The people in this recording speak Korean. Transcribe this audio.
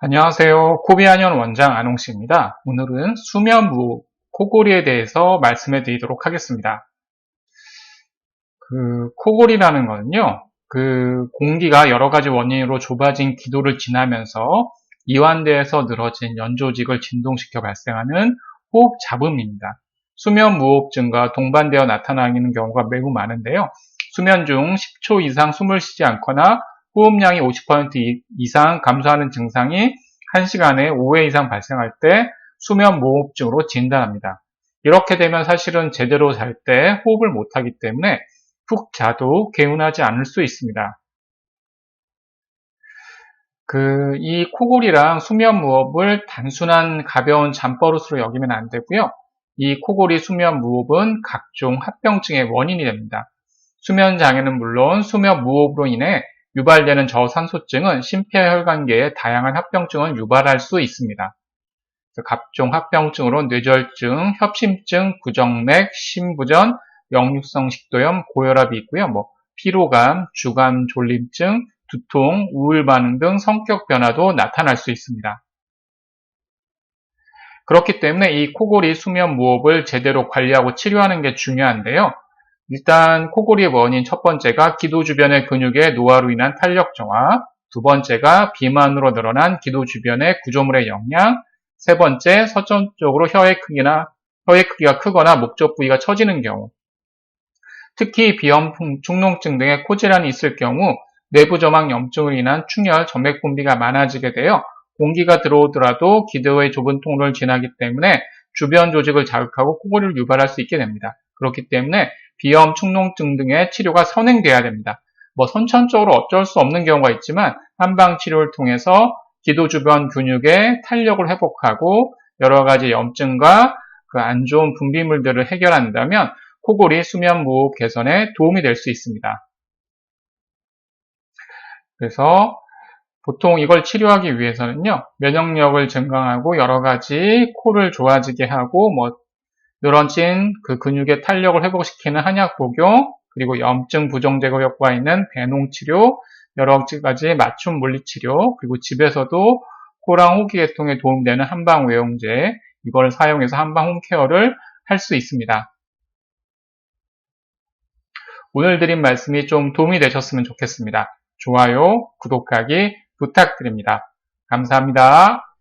안녕하세요. 코비안연 원장 안홍씨입니다. 오늘은 수면무호흡, 코골이에 대해서 말씀해 드리도록 하겠습니다. 코골이라는 거는요, 공기가 여러 가지 원인으로 좁아진 기도를 지나면서 이완대에서 늘어진 연조직을 진동시켜 발생하는 호흡 잡음입니다. 수면무호흡증과 동반되어 나타나는 경우가 매우 많은데요. 수면 중 10초 이상 숨을 쉬지 않거나 호흡량이 50% 이상 감소하는 증상이 1시간에 5회 이상 발생할 때 수면무호흡증으로 진단합니다. 이렇게 되면 사실은 제대로 잘 때 호흡을 못하기 때문에 푹 자도 개운하지 않을 수 있습니다. 이 코골이랑 수면무호흡을 단순한 가벼운 잠버릇으로 여기면 안 되고요. 이 코골이 수면무호흡은 각종 합병증의 원인이 됩니다. 수면장애는 물론 수면무호흡으로 인해 유발되는 저산소증은 심폐혈관계의 다양한 합병증을 유발할 수 있습니다. 각종 합병증으로 뇌졸중, 협심증, 부정맥, 심부전, 역류성 식도염, 고혈압이 있고요. 피로감, 주간 졸림증, 두통, 우울 반응 등 성격 변화도 나타날 수 있습니다. 그렇기 때문에 이 코골이 수면 무호흡을 제대로 관리하고 치료하는 게 중요한데요. 일단 코골이의 원인 첫 번째가 기도 주변의 근육의 노화로 인한 탄력 저하, 두 번째가 비만으로 늘어난 기도 주변의 구조물의 영양, 세 번째 선천적으로 혀의 크기가 크거나 목젖 부위가 처지는 경우, 특히 비염, 축농증 등의 코질환이 있을 경우 내부 저막 염증으로 인한 충혈, 점액 분비가 많아지게 되어 공기가 들어오더라도 기도의 좁은 통로를 지나기 때문에 주변 조직을 자극하고 코골이를 유발할 수 있게 됩니다. 그렇기 때문에 비염, 축농증 등의 치료가 선행돼야 됩니다. 선천적으로 어쩔 수 없는 경우가 있지만 한방 치료를 통해서 기도 주변 근육의 탄력을 회복하고 여러 가지 염증과 안 좋은 분비물들을 해결한다면 코골이 수면 무호흡 개선에 도움이 될 수 있습니다. 그래서 보통 이걸 치료하기 위해서는요, 면역력을 증강하고 여러 가지 코를 좋아지게 하고 늘어진 근육의 탄력을 회복시키는 한약 복용, 그리고 염증 부정 제거 효과가 있는 배농 치료, 여러 가지 맞춤 물리 치료, 그리고 집에서도 코랑 호기계통에 도움되는 한방 외용제, 이걸 사용해서 한방 홈케어를 할 수 있습니다. 오늘 드린 말씀이 좀 도움이 되셨으면 좋겠습니다. 좋아요, 구독하기 부탁드립니다. 감사합니다.